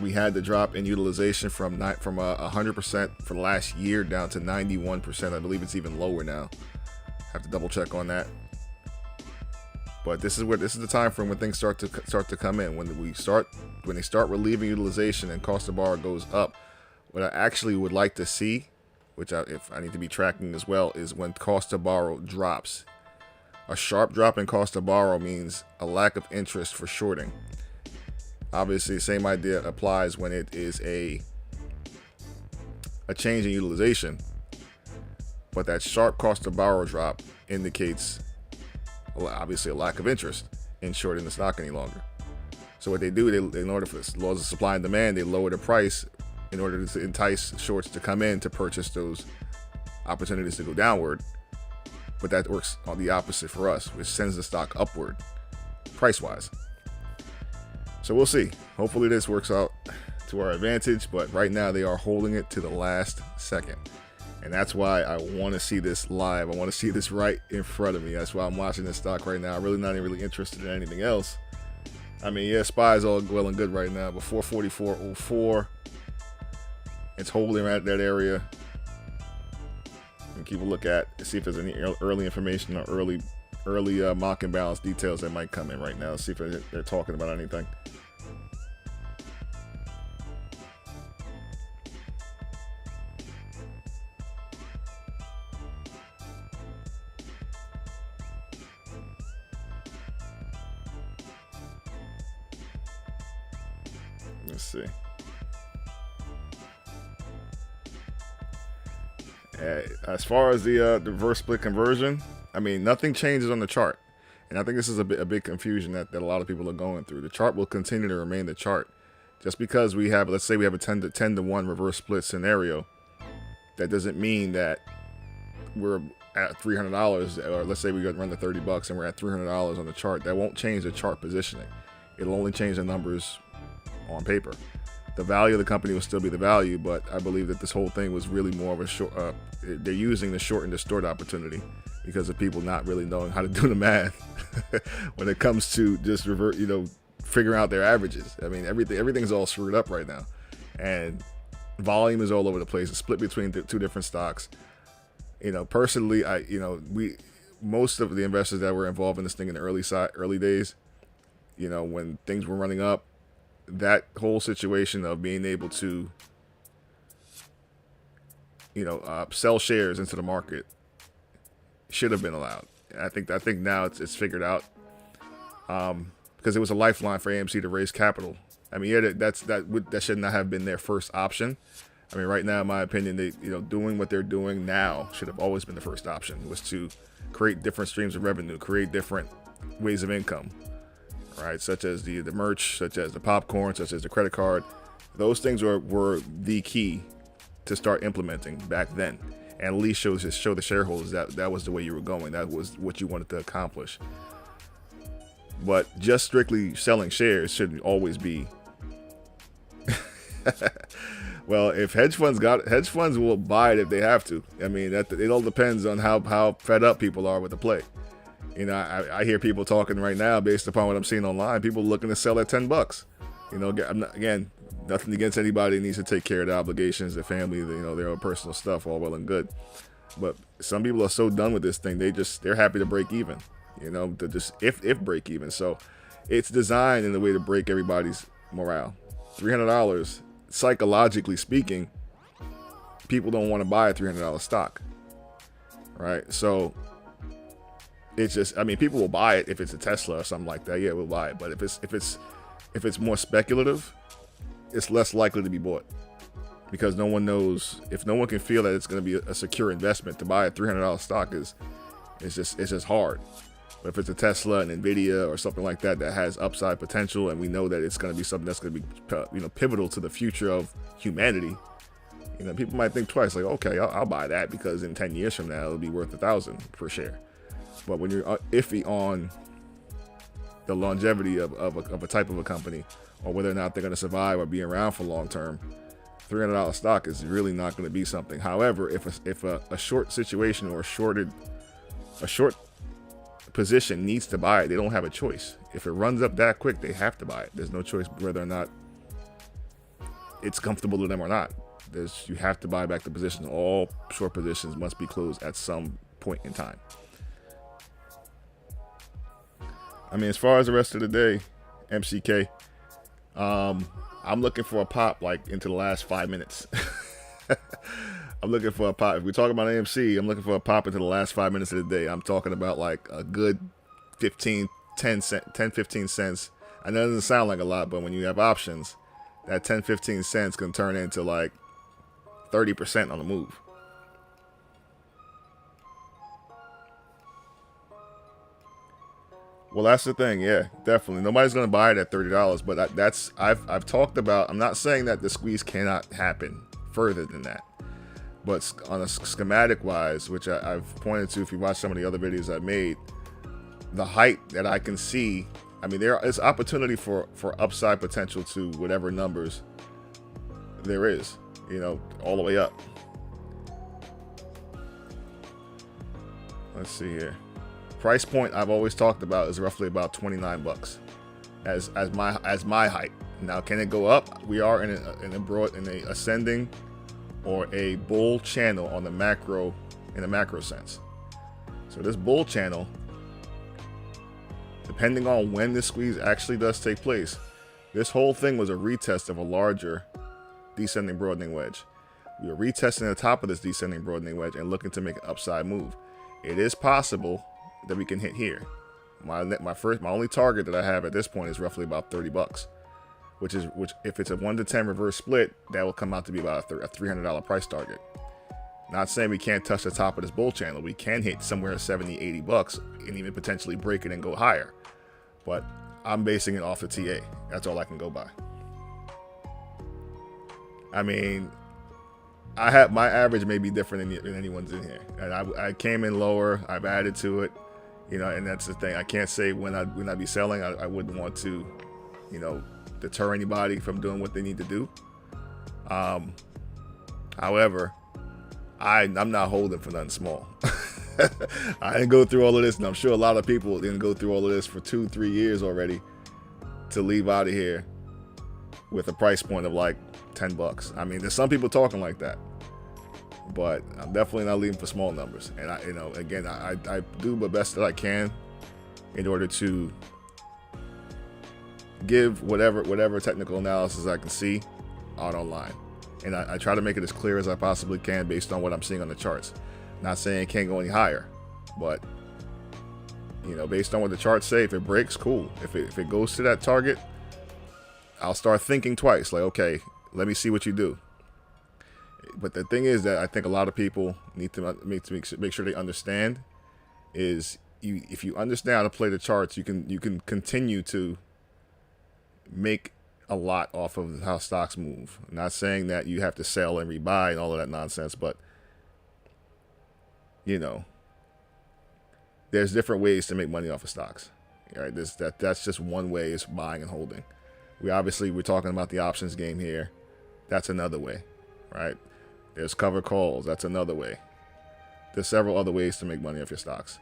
We had the drop in utilization from 100% for the last year down to 91%. I believe it's even lower now. Have to double check on that. But this is the time frame when things start to come in. When they start relieving utilization and cost to borrow goes up. What I actually would like to see, if I need to be tracking as well, is when cost to borrow drops. A sharp drop in cost to borrow means a lack of interest for shorting. Obviously, the same idea applies when it is a change in utilization, but that sharp cost to borrow drop indicates obviously a lack of interest in shorting the stock any longer. So what they do, in order for laws of supply and demand, they lower the price in order to entice shorts to come in to purchase those opportunities to go downward. But that works on the opposite for us, which sends the stock upward price-wise. So we'll see. Hopefully this works out to our advantage, but right now they are holding it to the last second. And that's why I want to see this live. I want to see this right in front of me. That's why I'm watching this stock right now. I'm really not even really interested in anything else. I mean, yeah, SPY is all well and good right now, but 444.04. It's holding right at that area. And keep a look at, see if there's any early information or early mock imbalance details that might come in right now. See if they're talking about anything. Let's see. As far as the reverse split conversion, I mean, nothing changes on the chart. And I think this is a big confusion that a lot of people are going through. The chart will continue to remain the chart. Just because we have, let's say we have a 10 to 1 reverse split scenario, that doesn't mean that we're at $300, or let's say we run the $30 and we're at $300 on the chart. That won't change the chart positioning. It'll only change the numbers on paper. The value of the company will still be the value, but I believe that this whole thing was really more of a short. They're using the short and distort opportunity because of people not really knowing how to do the math when it comes to just figuring out their averages. I mean, everything's all screwed up right now, and volume is all over the place. It's split between two different stocks. Personally, most of the investors that were involved in this thing in the early days, when things were running up, that whole situation of being able to, sell shares into the market should have been allowed. I think now it's figured out, because it was a lifeline for AMC to raise capital. I mean, yeah, that should not have been their first option. I mean, right now, in my opinion, they doing what they're doing now should have always been the first option, was to create different streams of revenue, create different ways of income. Right, such as the merch, such as the popcorn, such as the credit card. Those things were the key to start implementing back then, and at least show the shareholders that was the way you were going. That was what you wanted to accomplish. But just strictly selling shares shouldn't always be. Well, if hedge funds will buy it if they have to. I mean, it all depends on how fed up people are with the play. I hear people talking right now based upon what I'm seeing online. People looking to sell at $10. Again, nothing against anybody needs to take care of their obligations, their family, their own personal stuff, all well and good. But some people are so done with this thing, they're happy to break even. To just if break even. So it's designed in a way to break everybody's morale. $300, psychologically speaking, people don't want to buy a $300 stock, right? So it's just, people will buy it if it's a Tesla or something like that. Yeah, we'll buy it. But if it's more speculative, it's less likely to be bought, because no one knows. If no one can feel that it's going to be a secure investment, to buy a $300 stock is just hard. But if it's a Tesla, an Nvidia, or something like that that has upside potential, and we know that it's going to be something that's going to be, pivotal to the future of humanity, people might think twice. Like, okay, I'll buy that because in 10 years from now it'll be worth $1,000 per share. But when you're iffy on the longevity of a type of a company, or whether or not they're going to survive or be around for long term, $300 stock is really not going to be something. However, if a short situation or a short position needs to buy it, they don't have a choice. If it runs up that quick, they have to buy it. There's no choice whether or not it's comfortable to them or not. You have to buy back the position. All short positions must be closed at some point in time. I mean, as far as the rest of the day, MCK, I'm looking for a pop like into the last 5 minutes. I'm looking for a pop. If we're talking about AMC, I'm looking for a pop into the last 5 minutes of the day. I'm talking about like a good 10, 15 cents. I know it doesn't sound like a lot, but when you have options, that 10, 15 cents can turn into like 30% on the move. Well, that's the thing. Yeah, definitely. Nobody's going to buy it at $30, but I've talked about, I'm not saying that the squeeze cannot happen further than that. But on a schematic wise, which I've pointed to, if you watch some of the other videos I've made, the height that I can see, I mean, there is opportunity for upside potential to whatever numbers there is, all the way up. Let's see here. Price point I've always talked about is roughly about $29 as my height. Now, can it go up? We are in a ascending or a bull channel on the macro, in the macro sense. So this bull channel, depending on when this squeeze actually does take place, this whole thing was a retest of a larger descending broadening wedge. We are retesting the top of this descending broadening wedge and looking to make an upside move. It is possible that we can hit here. My only target that I have at this point is roughly about $30, which if it's a 1 to 10 reverse split, that will come out to be about a $300 price target. Not saying we can't touch the top of this bull channel. We can hit somewhere at $70, $80 and even potentially break it and go higher. But I'm basing it off the TA. That's all I can go by. I mean, my average may be different than anyone's in here, and I came in lower. I've added to it. And that's the thing. I can't say when I'd be selling. I wouldn't want to, deter anybody from doing what they need to do. However, I'm not holding for nothing small. I didn't go through all of this, and I'm sure a lot of people didn't go through all of this for 2-3 years already to leave out of here with a price point of like $10. I mean, there's some people talking like that. But I'm definitely not leaving for small numbers. And I do the best that I can in order to give whatever technical analysis I can see out online. And I try to make it as clear as I possibly can based on what I'm seeing on the charts. Not saying it can't go any higher, but based on what the charts say, if it breaks, cool. If it goes to that target, I'll start thinking twice. Like, okay, let me see what you do. But the thing is that I think a lot of people need to make sure they understand is if you understand how to play the charts, you can continue to make a lot off of how stocks move. I'm not saying that you have to sell and rebuy and all of that nonsense, but there's different ways to make money off of stocks. Right? That's just one way, is buying and holding. We're talking about the options game here. That's another way, right? There's cover calls. That's another way. There's several other ways to make money off your stocks.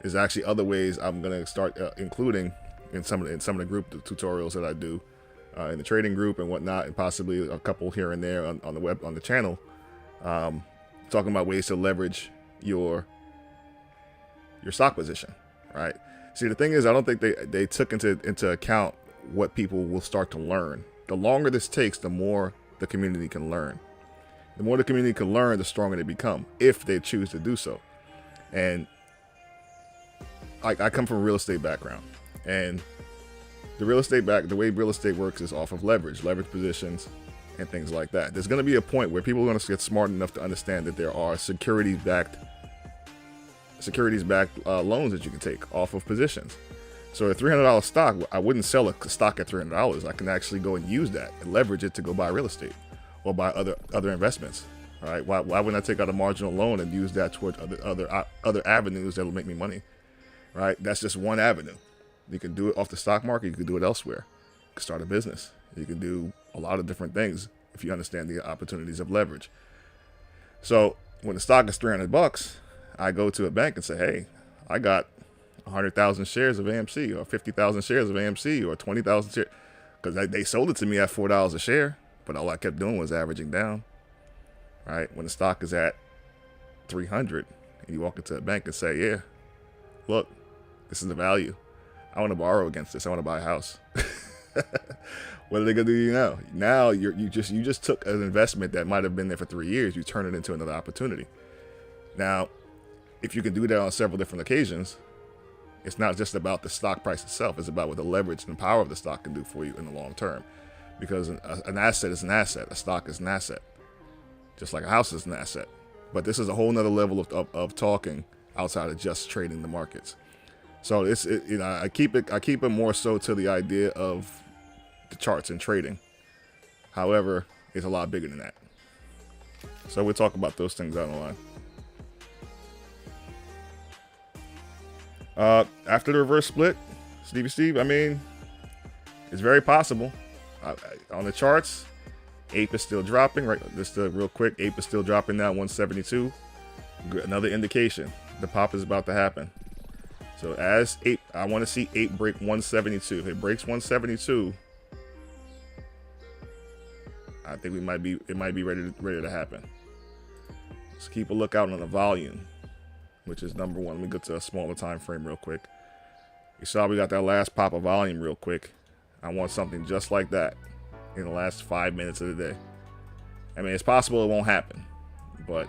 There's actually other ways I'm going to start including in some of the group tutorials that I do in the trading group and whatnot, and possibly a couple here and there on the channel, talking about ways to leverage your stock position, right? See, the thing is, I don't think they took into account what people will start to learn. The longer this takes, the more the community can learn. The more the community can learn, the stronger they become, if they choose to do so. And I come from a real estate background, and the way real estate works is off of leverage positions, and things like that. There's going to be a point where people are going to get smart enough to understand that there are security-backed securities-backed loans that you can take off of positions. So a $300 stock, I wouldn't sell a stock at $300. I can actually go and use that and leverage it to go buy real estate or buy other investments. All right, why wouldn't I take out a marginal loan and use that towards other avenues that will make me money? Right, that's just one avenue. You can do it off the stock market. You can do it elsewhere. You can start a business. You can do a lot of different things if you understand the opportunities of leverage. So when the stock is $300, I go to a bank and say, hey, I got 100,000 shares of AMC or 50,000 shares of AMC or 20,000 shares, because they sold it to me at $4 a share, but all I kept doing was averaging down. Right, when the stock is at 300 and you walk into a bank and say, yeah, look, this is the value. I want to borrow against this. I want to buy a house. What are they gonna do to you now? Now you just took an investment that might have been there for 3 years. You turn it into another opportunity. Now, if you can do that on several different occasions, it's not just about the stock price itself. It's about what the leverage and power of the stock can do for you in the long term. Because an asset is an asset. A stock is an asset. Just like a house is an asset. But this is a whole nother level of talking outside of just trading the markets. So I keep it more so to the idea of the charts and trading. However, it's a lot bigger than that. So we'll talk about those things down the line. After the reverse split, Steve, I mean, it's very possible. On the charts, APE is still dropping, right? Just real quick, APE is still dropping now, 172. Another indication the pop is about to happen. So as APE, I want to see APE break 172. If it breaks 172, I think it might be ready to happen. Let's keep a lookout on the volume, which is number one. Let me go to a smaller time frame real quick. You saw we got that last pop of volume real quick. I want something just like that in the last 5 minutes of the day. I mean, it's possible it won't happen, but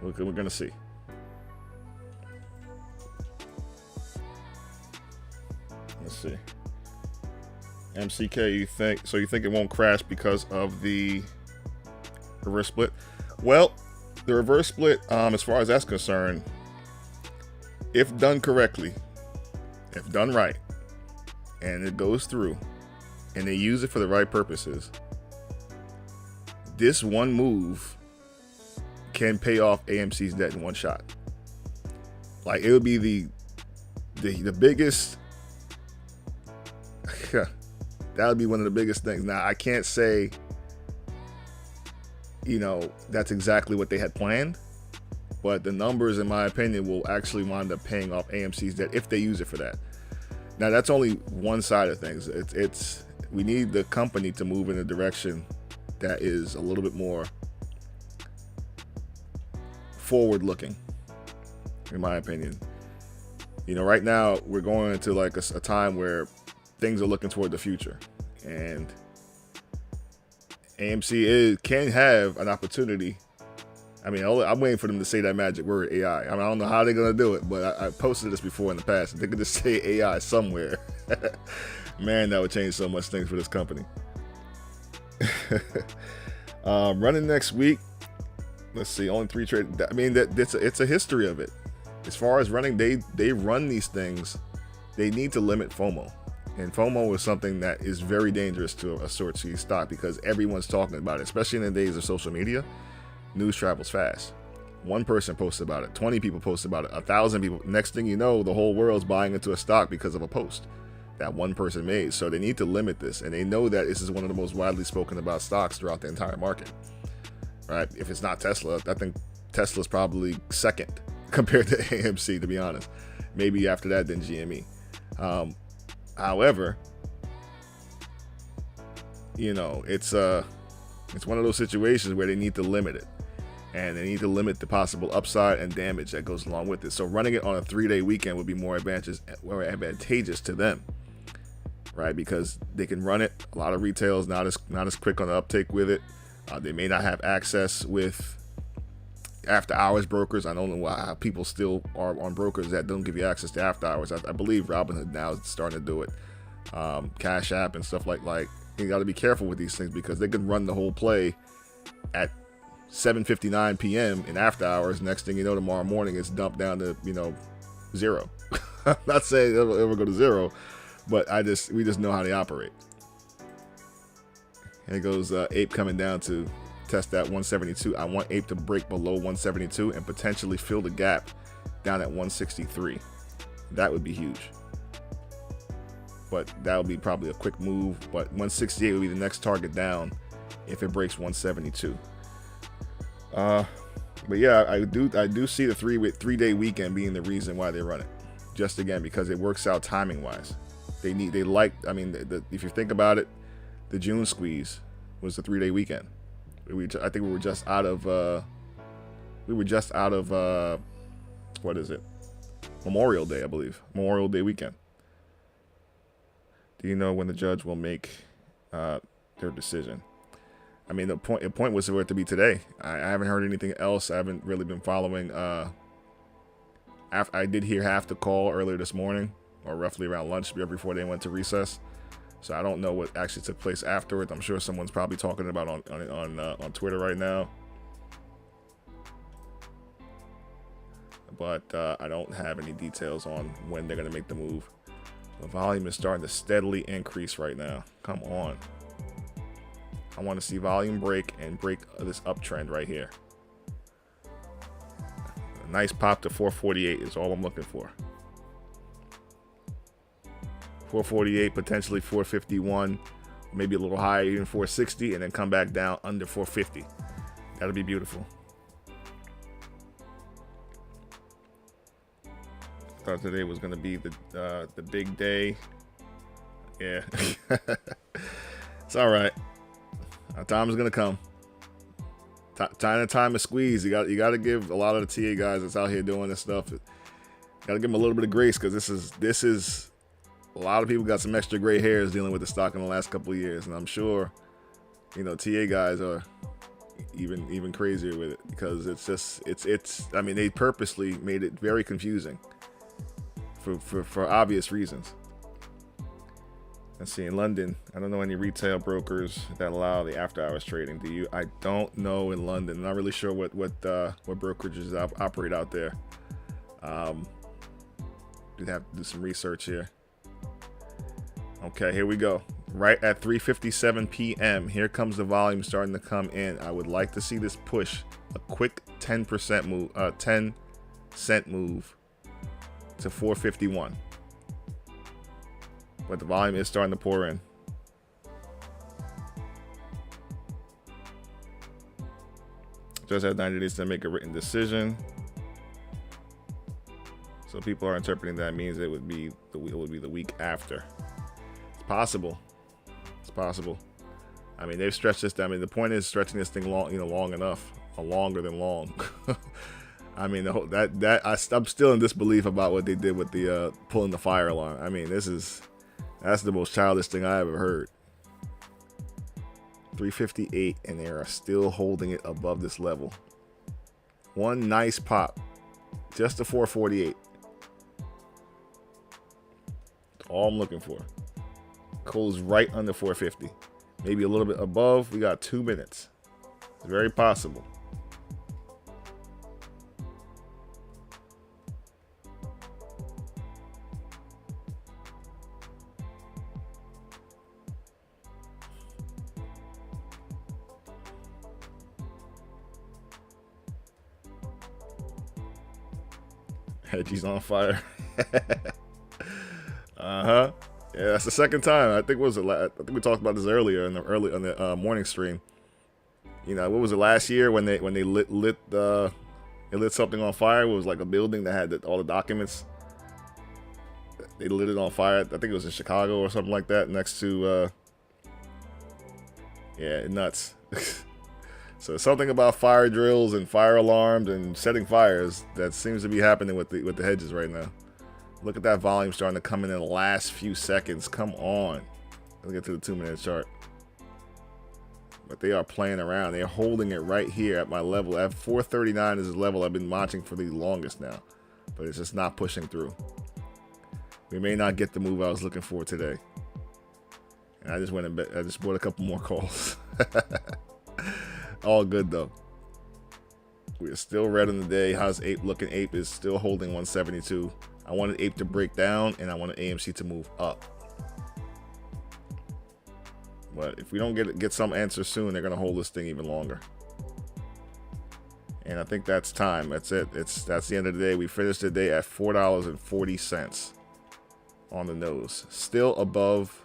we're gonna see. Let's see. MCK, you think it won't crash because of the reverse split? Well, the reverse split, as far as that's concerned, if done correctly, if done right, and it goes through, and they use it for the right purposes, this one move can pay off AMC's debt in one shot. Like, it would be the biggest. That would be one of the biggest things. Now, I can't say, that's exactly what they had planned, but the numbers, in my opinion, will actually wind up paying off AMC's debt if they use it for that. Now, that's only one side of things. We need the company to move in a direction that is a little bit more forward-looking, in my opinion. Right now we're going into like a time where things are looking toward the future, and AMC can have an opportunity. I mean, I'm waiting for them to say that magic word, AI. I mean, I don't know how they're going to do it, but I posted this before in the past. If they could just say AI somewhere, man, that would change so much things for this company. Running next week, let's see, only 3 trades. I mean, it's a history of it. As far as running, they run these things. They need to limit FOMO. And FOMO is something that is very dangerous to a short squeeze stock because everyone's talking about it, especially in the days of social media. News travels fast. One person posts about it, 20 people post about it, 1,000 people. Next thing you know, the whole world's buying into a stock because of a post that one person made. So they need to limit this, and they know that this is one of the most widely spoken about stocks throughout the entire market. Right? If it's not Tesla, I think Tesla's probably second compared to AMC, to be honest. Maybe after that, then GME. However, it's one of those situations where they need to limit it, and they need to limit the possible upside and damage that goes along with it. So running it on a 3-day weekend would be more advantageous to them, right? Because they can run it. A lot of retail is not as quick on the uptake with it. They may not have access with after hours brokers. I don't know how people still are on brokers that don't give you access to after hours. I believe Robinhood now is starting to do it. Cash App and stuff like you got to be careful with these things because they can run the whole play at 7:59 p.m. in after hours. Next thing you know, tomorrow morning it's dumped down to, you know, zero. I'm not saying it'll ever go to zero, but we just know how they operate. Here goes Ape coming down to test that 172. I want Ape to break below 172 and potentially fill the gap down at 163. That would be huge. But that would be probably a quick move. But 168 would be the next target down if it breaks 172. But yeah, I do see the three-day weekend being the reason why they run it. Just again because it works out timing wise. I mean, if you think about it, the June squeeze was the 3-day weekend. I think we were just out of what is it? Memorial Day, I believe. Memorial Day weekend. Do you know when the judge will make their decision? I mean, the point was for it to be today. I haven't heard anything else. I haven't really been following. I did hear half the call earlier this morning, or roughly around lunch, before they went to recess. So I don't know what actually took place afterwards. I'm sure someone's probably talking about on Twitter right now. But I don't have any details on when they're going to make the move. The volume is starting to steadily increase right now. Come on. I want to see volume break this uptrend right here. A nice pop to 448 is all I'm looking for. 448, potentially 451, maybe a little higher, even 460, and then come back down under 450. That'll be beautiful. Thought today was going to be the big day. Yeah. It's all right. Our time is going to come. Time is squeezed. You got to give a lot of the TA guys that's out here doing this stuff, got to give them a little bit of grace, because this is a lot of people got some extra gray hairs dealing with the stock in the last couple of years, and I'm sure, you know, TA guys are even crazier with it, because it's I mean, they purposely made it very confusing for obvious reasons. Let's see, in London, I don't know any retail brokers that allow the after hours trading. Do you? I don't know in London. I'm not really sure what brokerages operate out there. We'd have to do some research here. Okay, here we go. Right at 3:57 p.m. Here comes the volume starting to come in. I would like to see this push a quick 10% move, 10-cent move to 451. But the volume is starting to pour in. Just had 90 days to make a written decision. So people are interpreting that means it would be the week after. It's possible. It's possible. I mean, they've stretched this. I mean, the point is stretching this thing long enough, or longer than long. I mean, I'm still in disbelief about what they did with the pulling the fire alarm. I mean, that's the most childish thing I ever heard. 358, and they are still holding it above this level. One nice pop, just to 448. That's all I'm looking for. Close right under 450, maybe a little bit above. We got 2 minutes. It's very possible. Hedgie's on fire. Yeah, that's the second time. I think I think we talked about this earlier on the morning stream. You know, what was it last year when they lit something on fire? It was like a building that had all the documents. They lit it on fire. I think it was in Chicago or something like that, next to yeah, nuts. So something about fire drills and fire alarms and setting fires that seems to be happening with the hedges right now. Look at that volume starting to come in the last few seconds. Come on. Let's get to the 2-minute chart. But they are playing around. They're holding it right here at my level. At 439 is the level I've been watching for the longest now. But it's just not pushing through. We may not get the move I was looking for today. And I just bought a couple more calls. All good though. We're still red on the day. How's Ape looking? Ape is still holding 172. I wanted Ape to break down, and I wanted AMC to move up. But if we don't get some answer soon, they're gonna hold this thing even longer. And I think that's time. That's it. That's the end of the day. We finished the day at $4.40 on the nose. Still above.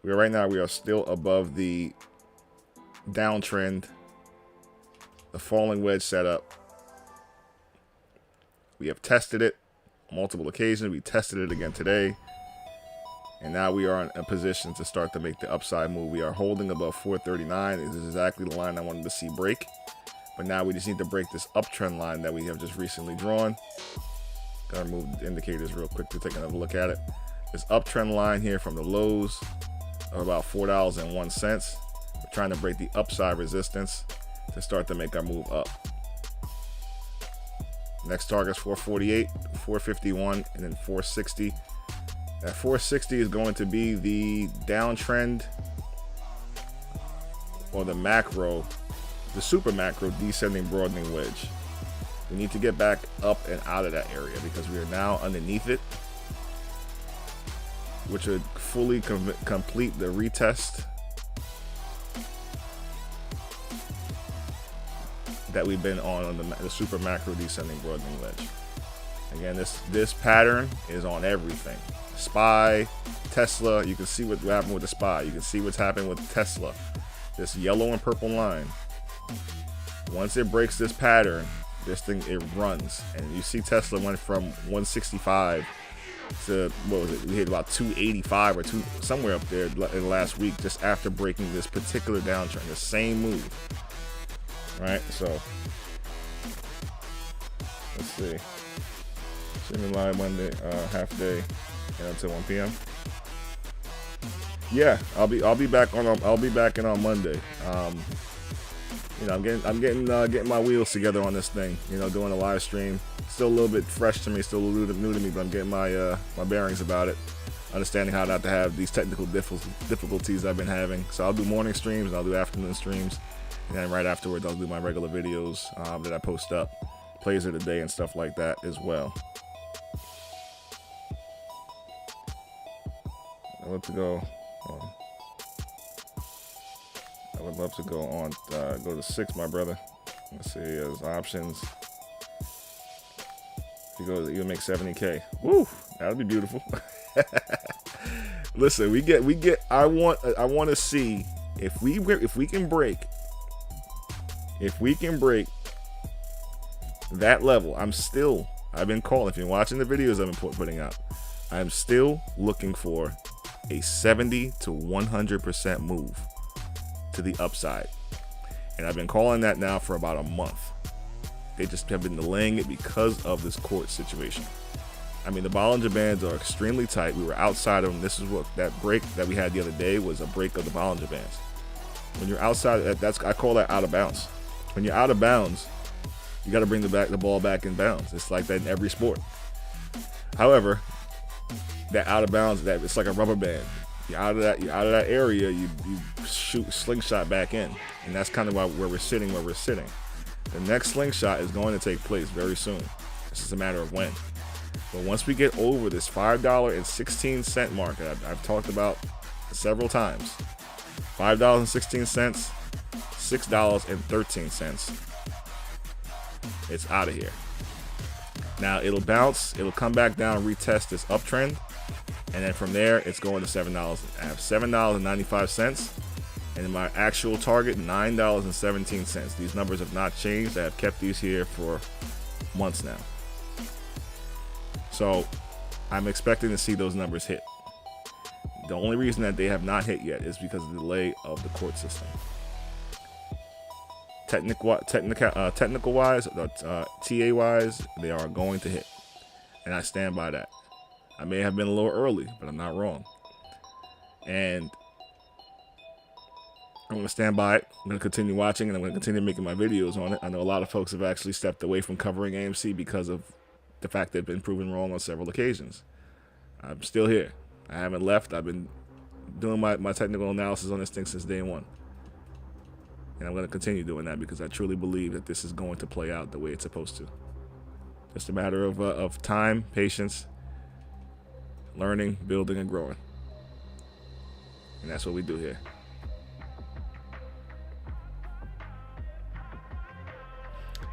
Right now we are still above the downtrend, the falling wedge setup. We have tested it on multiple occasions. We tested it again today. And now we are in a position to start to make the upside move. We are holding above 439. This is exactly the line I wanted to see break. But now we just need to break this uptrend line that we have just recently drawn. Gotta remove the indicators real quick to take another look at it. This uptrend line here from the lows of about $4.01. We're trying to break the upside resistance to start to make our move up. Next target is 448, 451, and then 460. That 460 is going to be the downtrend or the macro, the super macro descending broadening wedge. We need to get back up and out of that area because we are now underneath it, which would fully complete the retest that we've been on the super macro descending broadening wedge. Again, this pattern is on everything. SPY, Tesla, you can see what happened with the SPY. You can see what's happened with Tesla. This yellow and purple line. Once it breaks this pattern, this thing, it runs. And you see Tesla went from 165 to, what was it? We hit about 285 or somewhere up there in the last week, just after breaking this particular downtrend, the same move. Right, so let's see. Streaming live Monday, half day, and until 1 p.m. Yeah, I'll be back in on Monday. You know, I'm getting my wheels together on this thing. You know, doing a live stream. Still a little bit fresh to me, still a little bit new to me, but I'm getting my bearings about it. Understanding how not to have these technical difficulties I've been having. So I'll do morning streams and I'll do afternoon streams, and then right afterwards I'll do my regular videos that I post up, plays of the day and stuff like that as well. I would love to go. I would love to go on. Go to 6, my brother. Let's see. There's options. If you go, you'll make 70K. Woo! That'll be beautiful. Listen, we get. I want to see if we can break. If we can break that level, I've been calling. If you're watching the videos I've been putting out, I'm still looking for a 70 to 100% move to the upside. And I've been calling that now for about a month. They just have been delaying it because of this court situation. I mean, the Bollinger Bands are extremely tight. We were outside of them. This is what that break that we had the other day was, a break of the Bollinger Bands. When you're outside, I call that out of bounds. When you're out of bounds, you got to bring the ball back in bounds. It's like that in every sport. However, that out of bounds, that it's like a rubber band. You're out of that area, you shoot slingshot back in, and that's kind of where we're sitting. The next slingshot is going to take place very soon. It's just a matter of when. But once we get over this $5.16 mark that I've talked about several times, $5.16, $6.13, it's out of here. Now it'll bounce, it'll come back down, retest this uptrend, and then from there it's going to $7. I have $7.95, and then my actual target $9.17. These numbers have not changed. I have kept these here for months now. So I'm expecting to see those numbers hit. The only reason that they have not hit yet is because of the delay of the court system. Technical wise, TA wise, they are going to hit, and I stand by that. I may have been a little early, but I'm not wrong, and I'm going to stand by it. I'm going to continue watching, and I'm going to continue making my videos on it. I know a lot of folks have actually stepped away from covering AMC because of the fact they've been proven wrong on several occasions. I'm still here. I haven't left. I've been doing my technical analysis on this thing since day one. And I'm going to continue doing that because I truly believe that this is going to play out the way it's supposed to. Just a matter of time, patience, learning, building, and growing. And that's what we do here.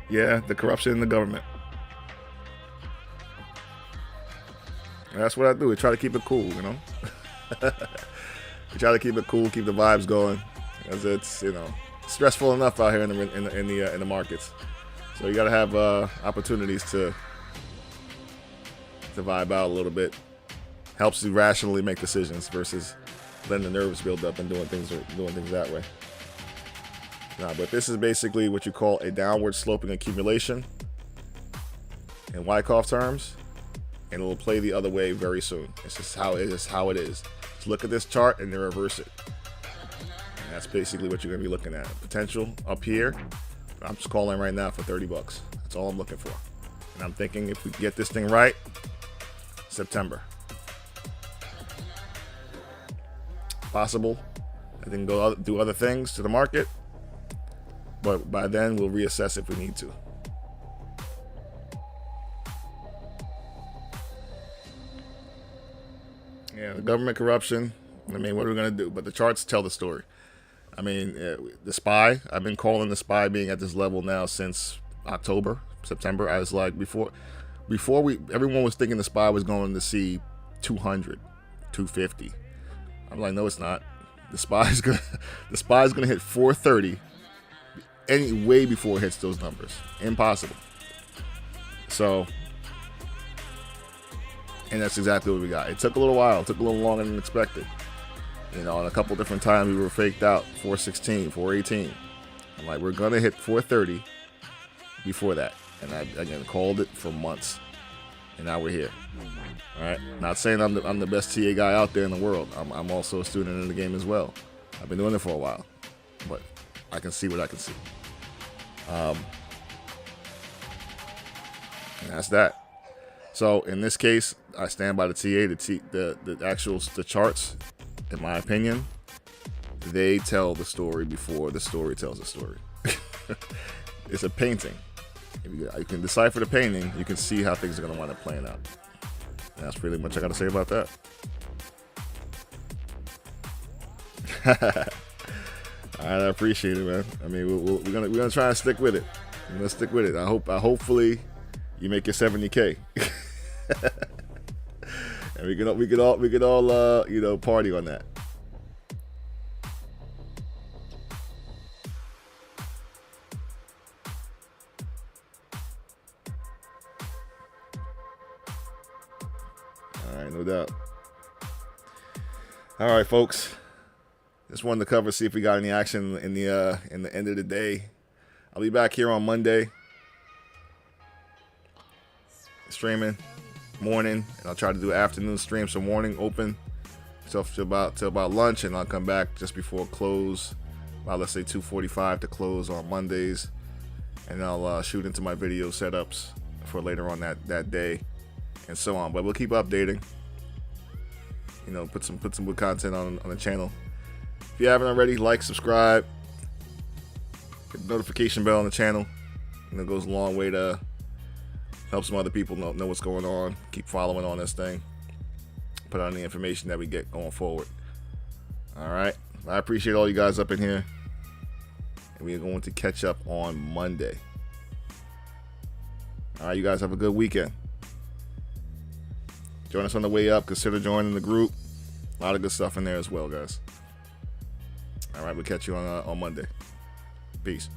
Yeah, the corruption in the government. And that's what I do. We try to keep it cool, you know. We try to keep it cool, keep the vibes going, as it's, you know, stressful enough out here in the markets. So you got to have opportunities to vibe out a little bit. Helps you rationally make decisions versus letting the nerves build up and doing things that way. Nah, but this is basically what you call a downward sloping accumulation in Wyckoff terms, and it'll play the other way very soon. It's just how it is. Just look at this chart and then reverse it. And that's basically what you're gonna be looking at. Potential up here. I'm just calling right now for $30. That's all I'm looking for. And I'm thinking if we get this thing right, September. Possible. I then go do other things to the market. But by then, we'll reassess if we need to. Yeah, the government corruption. I mean, what are we going to do? But the charts tell the story. I mean, the SPY, I've been calling the SPY being at this level now since October, September. I was like, before everyone was thinking the SPY was going to see 200, 250. I'm like, no, it's not. The SPY is gonna hit 430 way before it hits those numbers. Impossible. So, and that's exactly what we got. It took a little while. It took a little longer than expected. You know, and a couple different times we were faked out. 416, 418. I'm like, we're gonna hit 430 before that. And I again called it for months. And now we're here. All right. Not saying I'm the best TA guy out there in the world. I'm also a student in the game as well. I've been doing it for a while, but I can see what I can see. And that's that. So in this case, I stand by the TA. The charts, in my opinion, they tell the story before the story tells the story. It's a painting. If you can decipher the painting, you can see how things are going to wind up playing out. And that's pretty much I got to say about that. All right, I appreciate it, man. I mean, we're gonna try and stick with it. We're gonna stick with it. Hopefully you make your 70K, and we could all you know, party on that. All right, no doubt. All right, folks. Just wanted to cover, see if we got any action in the end of the day. I'll be back here on Monday, streaming morning, and I'll try to do afternoon stream, so morning open till about lunch, and I'll come back just before close, about let's say 2:45 to close on Mondays, and I'll shoot into my video setups for later on that day, and so on. But we'll keep updating. You know, put some good content on the channel. If you haven't already, like, subscribe, hit the notification bell on the channel. And it goes a long way to help some other people know what's going on. Keep following on this thing. Put on the information that we get going forward. All right. I appreciate all you guys up in here. And we are going to catch up on Monday. All right, you guys have a good weekend. Join us on the way up. Consider joining the group. A lot of good stuff in there as well, guys. All right, we'll catch you on Monday. Peace.